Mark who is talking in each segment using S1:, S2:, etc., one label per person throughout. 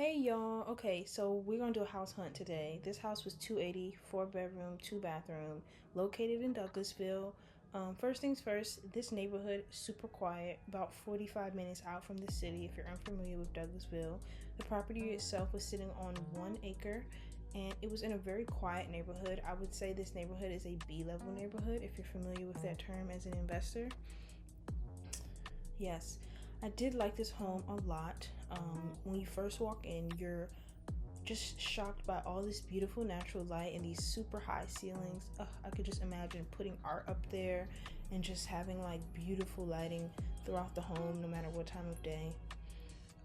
S1: Hey y'all. Okay, so we're gonna do a house hunt today. This house was 280, 4 bedroom, 2 bathroom, located in Douglasville. First things first, this neighborhood super quiet, about 45 minutes out from the city if you're unfamiliar with Douglasville. The property itself was sitting on 1 acre and it was in a very quiet neighborhood. I would say this neighborhood is a B-level neighborhood if you're familiar with that term as an investor. Yes, I did like this home a lot. When you first walk in, you're just shocked by all this beautiful natural light and these super high ceilings. I could just imagine putting art up there and just having like beautiful lighting throughout the home no matter what time of day.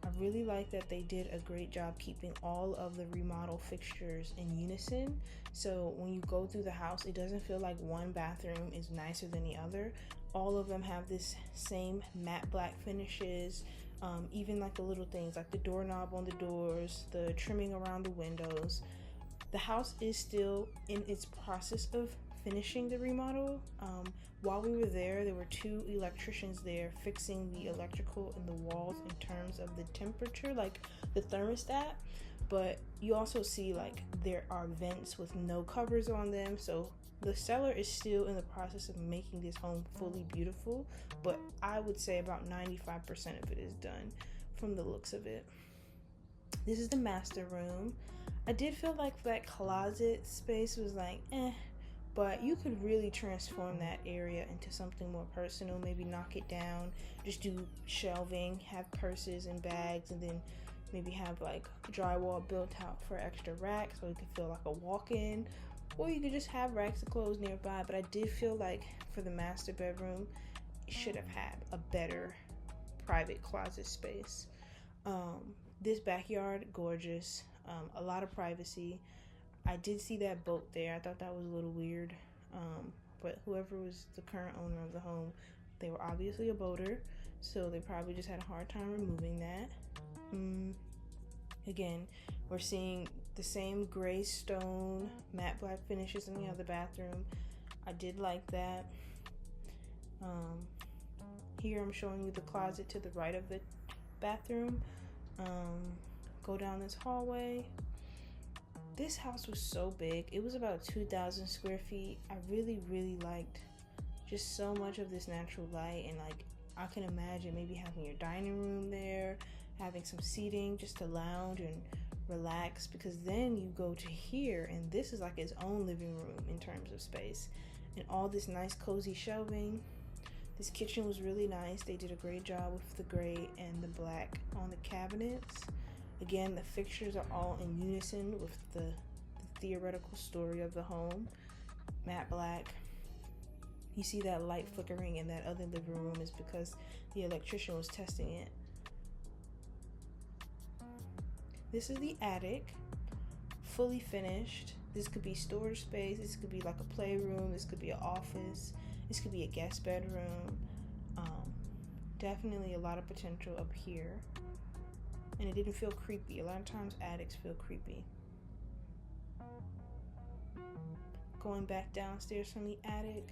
S1: I really like that they did a great job keeping all of the remodel fixtures in unison. So when you go through the house, it doesn't feel like one bathroom is nicer than the other. All of them have this same matte black finishes. Even like the little things like the doorknob on the doors, the trimming around the windows. The house is still in its process of finishing the remodel. While we were there were two electricians there fixing the electrical in the walls in terms of the temperature, like the thermostat. But you also see like there are vents with no covers on them, so the seller is still in the process of making this home fully beautiful, but I would say about 95% of it is done from the looks of it. This is the master room. I did feel like that closet space was like but you could really transform that area into something more personal. Maybe knock it down, just do shelving, have purses and bags, and then maybe have like drywall built out for extra racks so it could feel like a walk-in, or you could just have racks of clothes nearby. But I did feel like for the master bedroom, it should have had a better private closet space. This backyard, gorgeous, a lot of privacy. I did see that boat there. I thought that was a little weird, but whoever was the current owner of the home, they were obviously a boater, so they probably just had a hard time removing that. Again, we're seeing the same gray stone matte black finishes in the other bathroom. I did like that. Here I'm showing you the closet to the right of the bathroom. Go down this hallway. This house was so big. It was about 2,000 square feet. I really liked just so much of this natural light, and like I can imagine maybe having your dining room there, having some seating just to lounge and relax, because then you go to here and this is like its own living room in terms of space, and all this nice cozy shelving. This kitchen was really nice. They did a great job with the gray and the black on the cabinets. Again, the fixtures are all in unison with the theoretical story of the home. Matte black. You see that light flickering in that other living room is because the electrician was testing it. This is the attic, fully finished. This could be storage space. This could be like a playroom. This could be an office. This could be a guest bedroom. Definitely a lot of potential up here. And it didn't feel creepy. A lot of times attics feel creepy. Going back downstairs from the attic,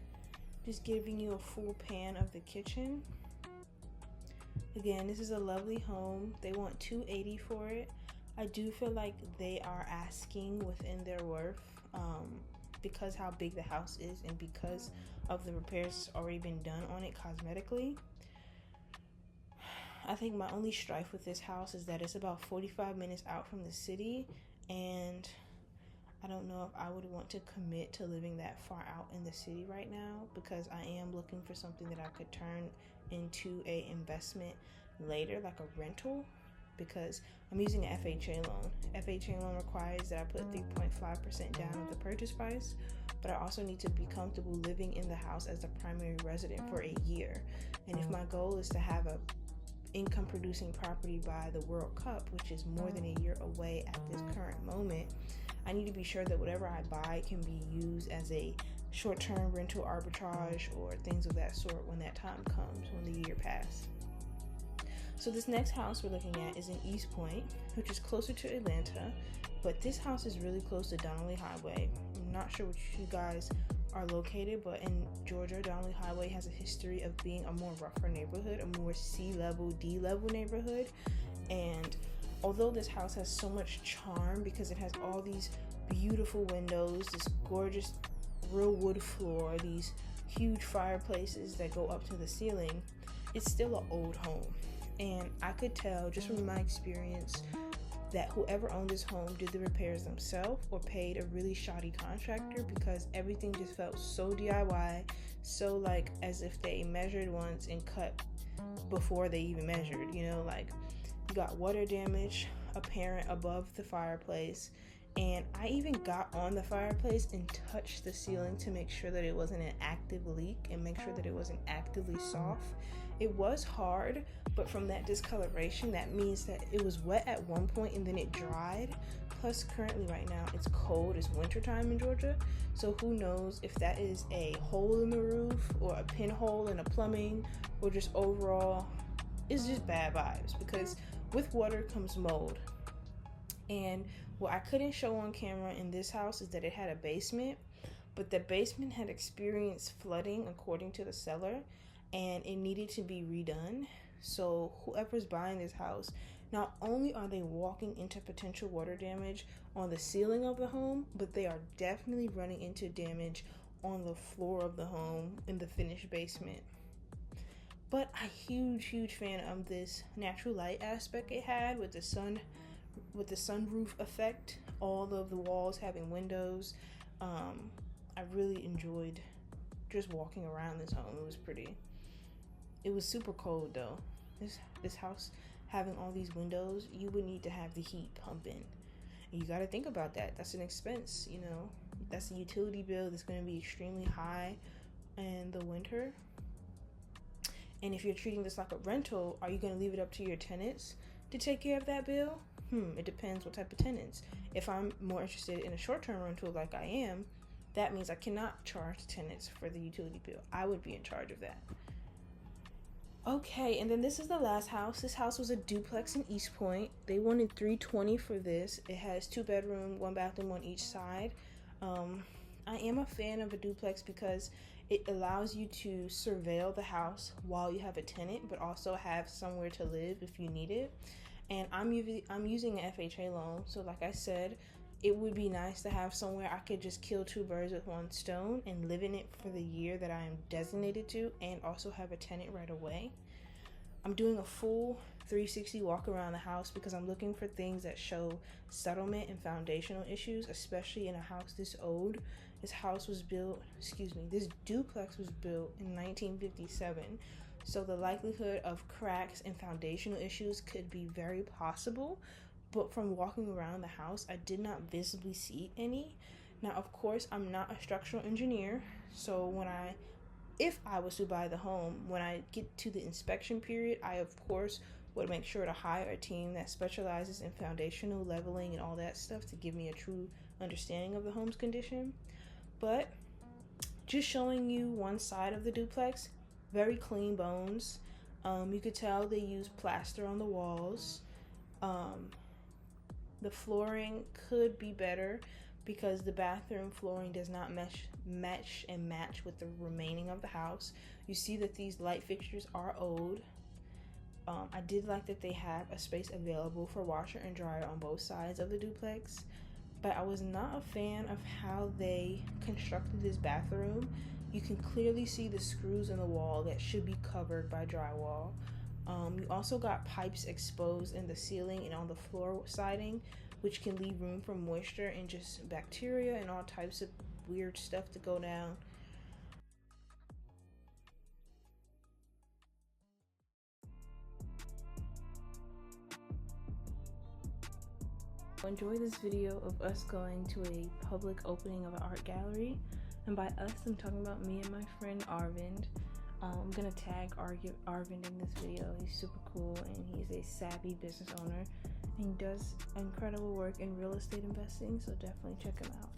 S1: just giving you a full pan of the kitchen. Again, this is a lovely home. They want $280 for it. I do feel like they are asking within their worth, because how big the house is and because of the repairs that's already been done on it cosmetically. I think my only strife with this house is that it's about 45 minutes out from the city, and I don't know if I would want to commit to living that far out in the city right now, because I am looking for something that I could turn into a investment later, like a rental, because I'm using an FHA loan. FHA loan requires that I put 3.5% down of the purchase price, but I also need to be comfortable living in the house as the primary resident for a year. And if my goal is to have a income producing property by the World Cup, which is more than a year away at this current moment, I need to be sure that whatever I buy can be used as a short-term rental arbitrage or things of that sort when that time comes, when the year passes. So this next house we're looking at is in East Point, which is closer to Atlanta, but this house is really close to Donnelly Highway. I'm not sure which you guys are located, but in Georgia, Donnelly Highway has a history of being a more rougher neighborhood, a more C-level, D-level neighborhood, and although this house has so much charm because it has all these beautiful windows, this gorgeous real wood floor, these huge fireplaces that go up to the ceiling, it's still an old home. And I could tell just from my experience that whoever owned this home did the repairs themselves or paid a really shoddy contractor, because everything just felt so DIY, so like as if they measured once and cut before they even measured, you know, like you got water damage apparent above the fireplace. And I even got on the fireplace and touched the ceiling to make sure that it wasn't an active leak and make sure that it wasn't actively soft. It was hard, but from that discoloration, that means that it was wet at one point and then it dried. Plus, currently right now, it's cold. It's wintertime in Georgia. So who knows if that is a hole in the roof or a pinhole in the plumbing or just overall, it's just bad vibes, because with water comes mold. And what I couldn't show on camera in this house is that it had a basement, but the basement had experienced flooding according to the seller, and it needed to be redone. So whoever's buying this house, not only are they walking into potential water damage on the ceiling of the home, but they are definitely running into damage on the floor of the home in the finished basement. But a huge fan of this natural light aspect it had with the sunroof effect, all of the walls having windows. I really enjoyed just walking around this home. It was super cold though. This house having all these windows, you would need to have the heat pumping. And you got to think about that. That's an expense, you know. That's a utility bill that's going to be extremely high in the winter. And if you're treating this like a rental, are you going to leave it up to your tenants to take care of that bill? It depends what type of tenants. If I'm more interested in a short-term rental like I am, that means I cannot charge tenants for the utility bill. I would be in charge of that. Okay, and then this is the last house. This house was a duplex in East Point. They wanted $320 for this. It has 2 bedroom, 1 bathroom on each side. I am a fan of a duplex because it allows you to surveil the house while you have a tenant, but also have somewhere to live if you need it. And I'm using an FHA loan, so like I said, it would be nice to have somewhere I could just kill 2 birds with 1 stone and live in it for the year that I am designated to, and also have a tenant right away. I'm doing a full 360 walk around the house because I'm looking for things that show settlement and foundational issues, especially in a house this old. This duplex was built in 1957. So the likelihood of cracks and foundational issues could be very possible. But from walking around the house, I did not visibly see any. Now, of course, I'm not a structural engineer. So if I was to buy the home, when I get to the inspection period, I, of course, would make sure to hire a team that specializes in foundational leveling and all that stuff to give me a true understanding of the home's condition. But just showing you one side of the duplex, very clean bones. You could tell they use plaster on the walls. The flooring could be better because the bathroom flooring does not match with the remaining of the house. You see that these light fixtures are old. I did like that they have a space available for washer and dryer on both sides of the duplex, but I was not a fan of how they constructed this bathroom. You can clearly see the screws in the wall that should be covered by drywall. You also got pipes exposed in the ceiling and on the floor siding, which can leave room for moisture and just bacteria and all types of weird stuff to go down. Enjoy this video of us going to a public opening of an art gallery, and by us I'm talking about me and my friend Arvind. I'm gonna tag Arvind in this video. He's super cool and he's a savvy business owner and he does incredible work in real estate investing, so definitely check him out.